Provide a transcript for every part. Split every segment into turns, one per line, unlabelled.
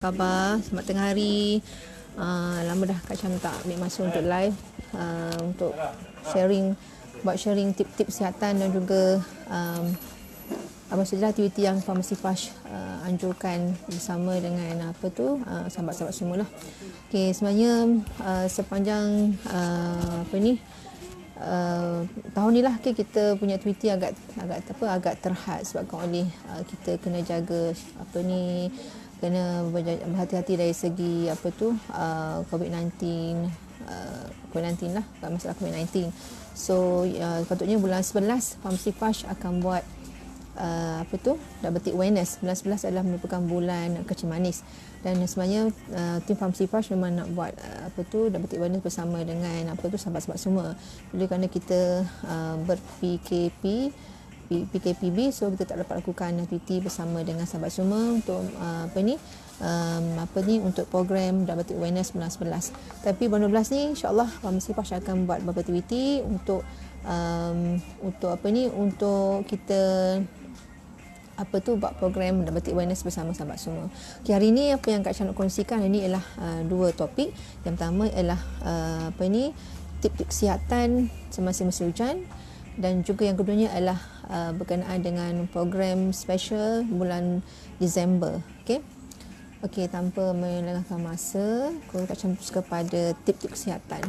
Khabar, selamat tengah hari. Lama dah Kak Syam tak ambil masa untuk live, untuk sharing tip-tip kesihatan dan juga apa sahaja aktiviti yang Pharmacy Flash anjurkan bersama dengan sahabat-sahabat semua lah. Okay, sebenarnya sepanjang tahun ni lah, kita punya aktiviti agak terhad sebabkan oleh kita kena jaga kena berhati-hati dari segi COVID-19 lah, masalah COVID-19. So patutnya bulan 11 Pharmacy Flash akan buat diabetic awareness. Bulan 11 adalah merupakan bulan kecil manis, dan sebenarnya tim Pharmacy Flash memang nak buat diabetic awareness bersama dengan sahabat-sahabat semua. Oleh kerana kita PKPB, so kita tak dapat lakukan aktiviti bersama dengan sahabat semua untuk untuk program diabetic awareness bulan 11. Tapi bulan 12 ni insya-Allah Pharmacy Flash akan buat beberapa aktiviti untuk untuk kita buat program diabetic awareness bersama sahabat semua. Okay, hari ni apa yang Kak Syah nak kongsikan ini ialah dua topik. Yang pertama ialah tip-tip kesihatan semasa musim hujan, dan juga yang keduanya adalah berkenaan dengan program special bulan Disember. Okey, tanpa melengahkan masa, Kak Syam kepada tip-tip kesihatan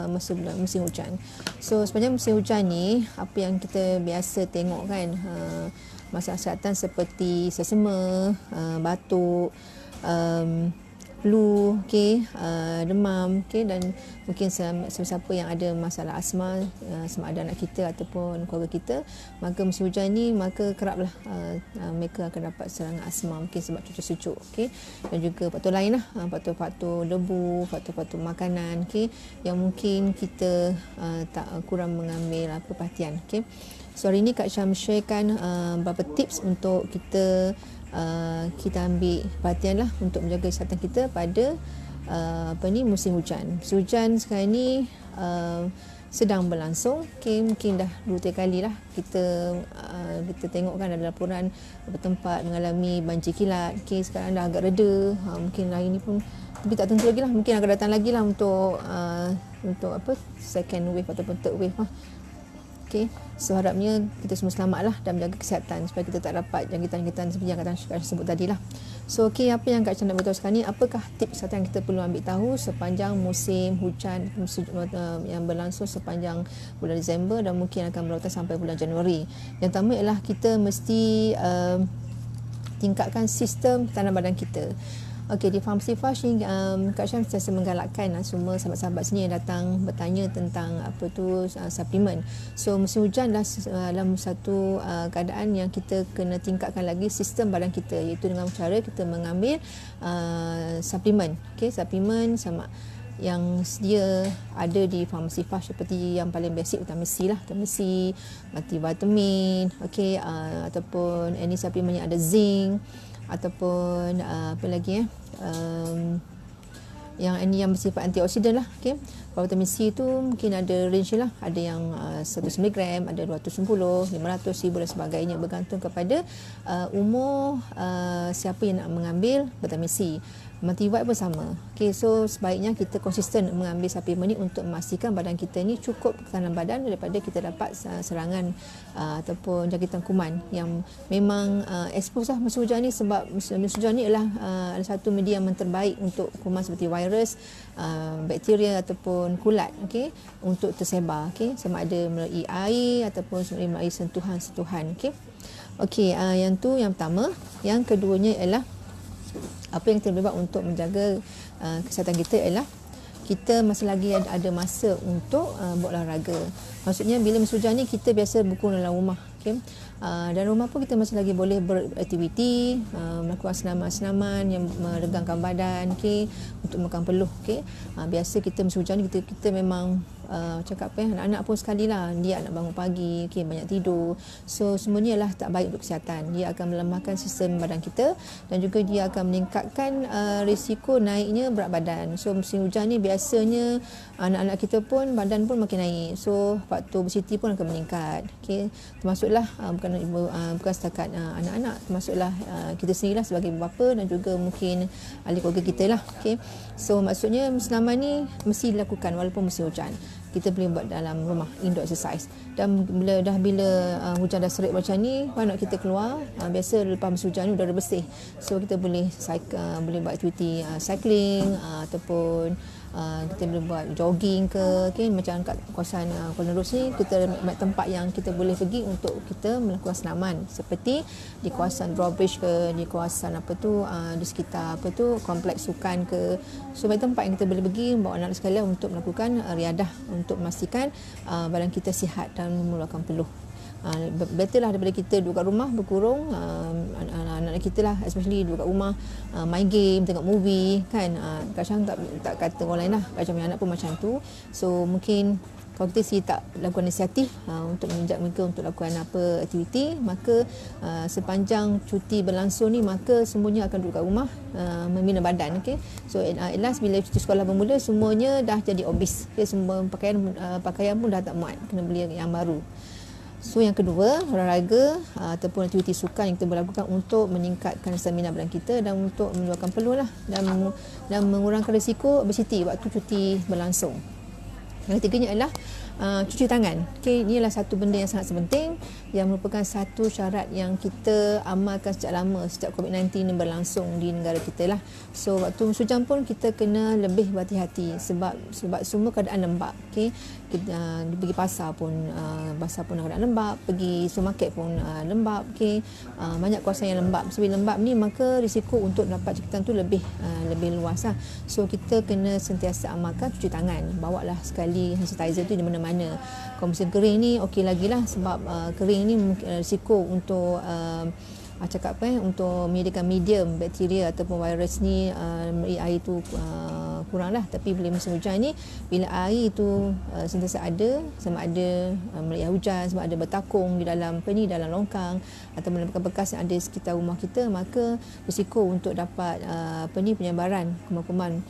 masa bulan musim hujan. So sepanjang musim hujan ni, apa yang kita biasa tengok kan, masalah kesihatan seperti sesama, batuk, flu, demam, dan mungkin siapa yang ada masalah asma, sama ada anak kita ataupun keluarga kita, maka musim hujan ni maka keraplah mereka akan dapat serangan asma, mungkin sebab cuaca sejuk, dan juga faktor lain lah, faktor debu, faktor makanan, yang mungkin kita tak kurang mengambil perhatian. So hari ni Kak Syam sharekan beberapa tips untuk kita ambil perhatian lah untuk menjaga kesihatan kita pada musim hujan. Musim hujan sekarang ni sedang berlangsung. Mungkin dah 2-3 kali lah kita tengok kan ada laporan beberapa tempat mengalami banjir kilat. Sekarang dah agak reda. Mungkin hari ni pun, tapi tak tentu lagi lah, mungkin akan datang lagi lah untuk second wave ataupun third wave lah. So harapnya kita semua selamat lah dan menjaga kesihatan supaya kita tak dapat jangkitan-jangkitan seperti yang Kak Syah sebut tadi lah. So apa yang Kak Syah nak beritahu sekarang ni, apakah tips kesihatan yang kita perlu ambil tahu sepanjang musim hujan yang berlangsung sepanjang bulan Disember dan mungkin akan berlangsung sampai bulan Januari. Yang pertama ialah kita mesti tingkatkan sistem pertahanan badan kita. Di Pharmacy Flash ni, Kak Syam sentiasa menggalakkan semua sahabat-sahabat sini yang datang bertanya tentang suplemen. So musim hujan dalam satu keadaan yang kita kena tingkatkan lagi sistem badan kita, iaitu dengan cara kita mengambil suplemen. Suplemen sama yang sedia ada di Pharmacy Flash, seperti yang paling basic vitamin C lah, vitamin C, multivitamin, ataupun any suplemen yang ada zinc, ataupun yang bersifat antioksidan lah. Kalau vitamin C tu mungkin ada range lah, ada yang 100 mg, ada 210, 500, 1000 dan sebagainya, bergantung kepada umur siapa yang nak mengambil vitamin C. Multivit pun sama. So sebaiknya kita konsisten mengambil suplemen ni untuk memastikan badan kita ni cukup ketahanan badan daripada kita dapat serangan ataupun jangkitan kuman yang memang expose lah musim hujan ni, sebab musim hujan ni adalah satu media yang terbaik untuk kuman seperti virus, bakteria ataupun kulat, untuk tersebar, sama ada melalui air ataupun melalui sentuhan-sentuhan. Yang tu yang pertama. Yang keduanya ialah apa yang kita boleh buat untuk menjaga kesihatan kita ialah kita masih lagi ada masa untuk berolahraga. Maksudnya bila musim hujan ni kita biasa berkurang dalam rumah, dan rumah pun kita masih lagi boleh beraktiviti, melakukan senaman-senaman yang meregangkan badan, untuk makan peluh. Biasa kita musim hujan ni kita memang cakap anak-anak pun sekali lah, dia nak bangun pagi, okay, banyak tidur. So semuanya lah tak baik untuk kesihatan. Dia akan melemahkan sistem badan kita dan juga dia akan meningkatkan risiko naiknya berat badan. So musim hujan ni biasanya anak-anak kita pun badan pun makin naik. So faktor obesiti pun akan meningkat. Okay. Termasuklah bukan setakat anak-anak, termasuklah kita sendirilah sebagai bapa dan juga mungkin ahli keluarga kita lah. Okay. So maksudnya selama ni mesti dilakukan walaupun musim hujan. Kita boleh buat dalam rumah, indoor exercise. Dan bila hujan dah serik macam ni, why not kita keluar? Biasa lepas musim hujan ni udara bersih. So kita boleh boleh buat aktiviti cycling ataupun kita boleh buat jogging ke, okay? Macam kat kawasan Kuala Nerus ni, kita ada tempat yang kita boleh pergi untuk kita melakukan senaman, seperti di kawasan Drawbridge ke, di kawasan di sekitar kompleks sukan ke. So banyak tempat yang kita boleh pergi bawa anak sekalian untuk melakukan riadah untuk memastikan badan kita sihat dan mengeluarkan peluh. Better lah daripada kita duduk kat rumah berkurung. Anak-anak kita lah especially duduk kat rumah main game, tengok movie kan. Kadang tak kata orang lain lah, kadang anak pun macam tu. So mungkin kalau kita sendiri tak lakukan inisiatif untuk menginjak mereka untuk lakukan aktiviti, maka sepanjang cuti berlangsung ni, maka semuanya akan duduk kat rumah membina badan. Okay? So at last bila cuti sekolah bermula, semuanya dah jadi obes. Okay? Semua pakaian pun dah tak muat, kena beli yang baru. So yang kedua, olahraga ataupun aktiviti sukan yang kita boleh lakukan untuk meningkatkan stamina badan kita dan untuk mengeluarkan peluh lah, dan mengurangkan risiko obesiti waktu cuti berlangsung. Yang ketiganya adalah cuci tangan. Okay, ini adalah satu benda yang sangat penting, yang merupakan satu syarat yang kita amalkan sejak lama, sejak COVID-19 ini berlangsung di negara kita lah. So waktu musim hujan pun kita kena lebih berhati-hati sebab semua keadaan lembap. Okay, kita pergi pasar pun keadaan lembap, pergi supermarket pun lembap. Okay, banyak kawasan yang lembap. Sebab lembap ni, maka risiko untuk dapat jangkitan tu lebih luas lah. So kita kena sentiasa amalkan cuci tangan. Bawalah sekali hand sanitizer tu di mana-mana. Kalau musim kering ni okey lagi lah, sebab kering ni risiko untuk untuk menyediakan medium bakteria ataupun virus ni air tu kurang lah. Tapi bila musim hujan ni, bila air tu sentiasa ada, sama ada melalui hujan, sama ada bertakung di dalam dalam longkang atau bekas-bekas yang ada di sekitar rumah kita, maka risiko untuk dapat penyebaran kuman-kuman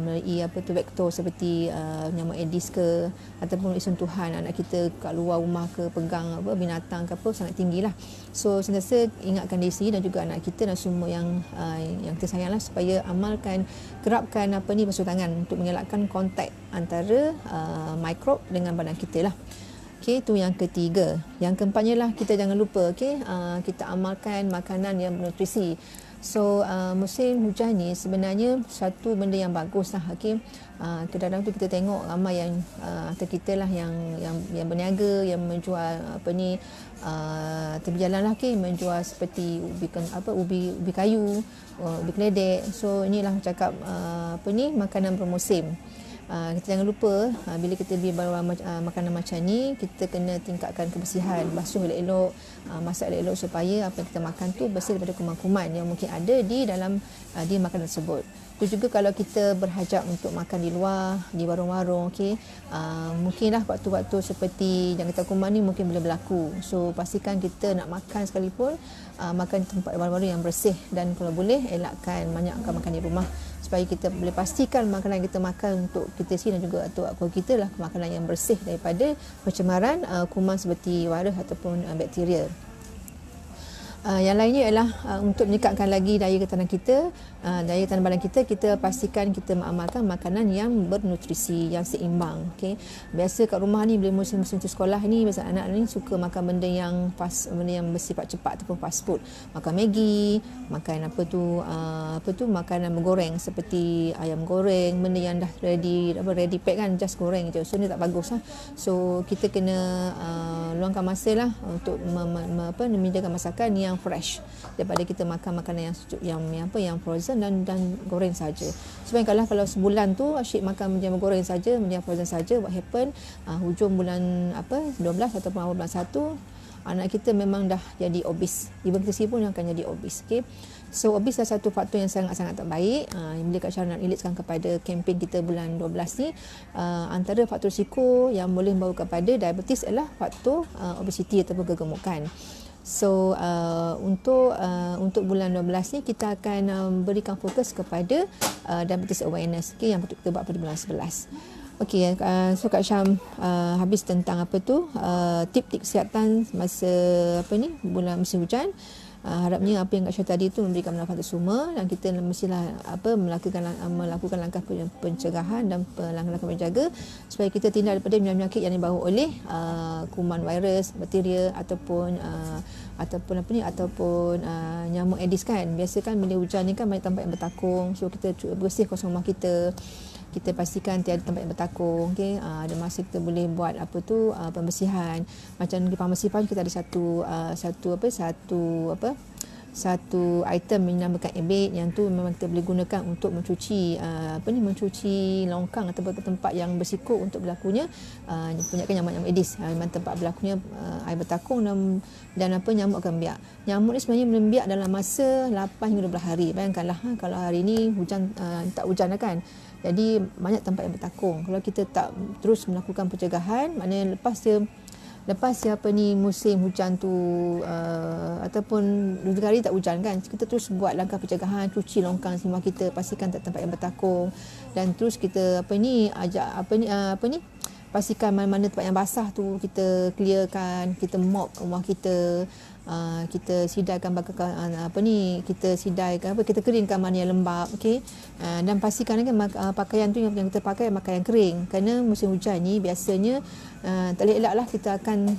melalui vektor seperti nyamuk Aedes ke, ataupun sentuhan anak kita kat luar rumah ke, pegang binatang ke sangat tinggi lah. So sentiasa ingatkan diri sendiri dan juga anak kita dan semua yang kita sayang lah, supaya kerapkan basuh tangan untuk mengelakkan kontak antara mikrob dengan badan kita lah. Okey, itu yang ketiga. Yang keempatnya lah, kita jangan lupa kita amalkan makanan yang bernutrisi. So musim hujan ni sebenarnya satu benda yang bagus lah. Okay? Kadang-kadang tu kita tengok ramai yang kita lah yang berniaga, yang menjual tepi jalan lah, menjual seperti ubi kayu, ubi keledek. So inilah cakap makanan bermusim. Kita jangan lupa bila kita beli makanan macam ni, kita kena tingkatkan kebersihan, basuh elok-elok, masak elok-elok supaya apa yang kita makan tu bersih daripada kuman-kuman yang mungkin ada di dalam makanan tersebut. Itu juga kalau kita berhajat untuk makan di luar, di warung-warung, mungkinlah waktu-waktu seperti jangkitan kuman ni mungkin boleh berlaku. So pastikan kita nak makan sekalipun, makan tempat warung-warung yang bersih, dan kalau boleh elakkan banyakkan makan di rumah, supaya kita boleh pastikan makanan yang kita makan untuk kita sendiri dan juga untuk keluarga kita lah makanan yang bersih daripada pencemaran kuman seperti virus ataupun bakteria. Yang lainnya ialah untuk meningkatkan lagi daya ketahanan kita, daya ketahanan badan kita, kita pastikan kita mengamalkan makanan yang bernutrisi, yang seimbang. Okay? Biasa kat rumah ni bila musim-musim sekolah ni, biasa anak ni suka makan benda yang bersifat cepat ataupun fast food. Makan Maggi, makan makanan bergoreng seperti ayam goreng, benda yang dah ready pack kan, just goreng je. So ni tak bagus lah. So kita kena luangkan masa lah untuk menyediakan masakan yang fresh daripada kita makan makanan yang frozen dan goreng saja. Sebab kalau sebulan tu asyik makan benda goreng saja, benda frozen saja, what happen hujung bulan 12 ataupun awal bulan 1, anak kita memang dah jadi obes. Ibu kita sendiri pun akan jadi obes. Okay? So obes adalah satu faktor yang sangat-sangat tak baik. Bila Kak Syarah nak relatekan kepada kempen kita bulan 12 ni, antara faktor risiko yang boleh membawa kepada diabetes adalah faktor obesiti ataupun kegemukan. So untuk bulan 12 ni kita akan berikan fokus kepada diabetes awareness, okay, yang patut kita buat pada bulan 11. Okey, so Kak Syam habis tentang tip-tip kesihatan masa bulan musim hujan. Harapnya apa yang Kak Syah tadi itu memberikan manfaat semua, dan kita mestilah melakukan langkah pencegahan dan langkah menjaga supaya kita terhindar daripada penyakit yang dibawa oleh kuman virus, bakteria ataupun nyamuk Aedes kan. Biasa kan bila hujan ni kan banyak tempat yang bertakung, so kita bersih kawasan rumah kita. Kita pastikan tiada tempat yang bertakung, okey. Ada masa kita boleh buat pembersihan. Macam di farmasi pun kita ada satu item yang dinamakan ebek, yang tu memang kita boleh gunakan untuk mencuci mencuci longkang atau tempat yang bersiko untuk berlakunya penyakit nyamuk Aedes. Memang tempat berlakunya air bertakung dan nyamuk akan biak. Nyamuk ni sebenarnya membiak dalam masa 8 hingga 12 hari. Bayangkanlah kalau hari ni hujan, tak hujan kan. Jadi banyak tempat yang bertakung. Kalau kita tak terus melakukan pencegahan, maknanya lepas musim hujan tu ataupun 2 hari tak hujan kan, kita terus buat langkah pencegahan, cuci longkang rumah kita, pastikan tak tempat yang bertakung, dan terus kita pastikan mana-mana tempat yang basah tu kita clearkan, kita mop rumah kita, kita sidaikan kita keringkan mana yang lembab, okey. Dan pastikan kan pakaian tu yang kita pakai pakaian kering, kerana musim hujan ni biasanya tak elak-elaklah kita akan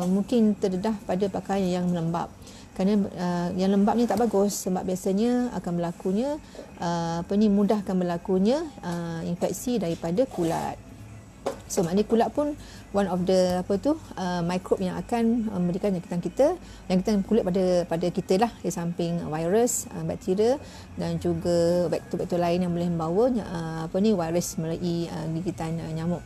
mungkin terdedah pada pakaian yang lembab. Kerana yang lembab ni tak bagus, sebab biasanya akan berlakunya mudahkan berlakunya infeksi daripada kulat. So maknanya kulat pun one of the microbe yang akan memberikan jangkitan kulit pada kita lah, di samping virus, bakteria dan juga bakter-bakter lain yang boleh membawa virus melalui gigitan nyamuk.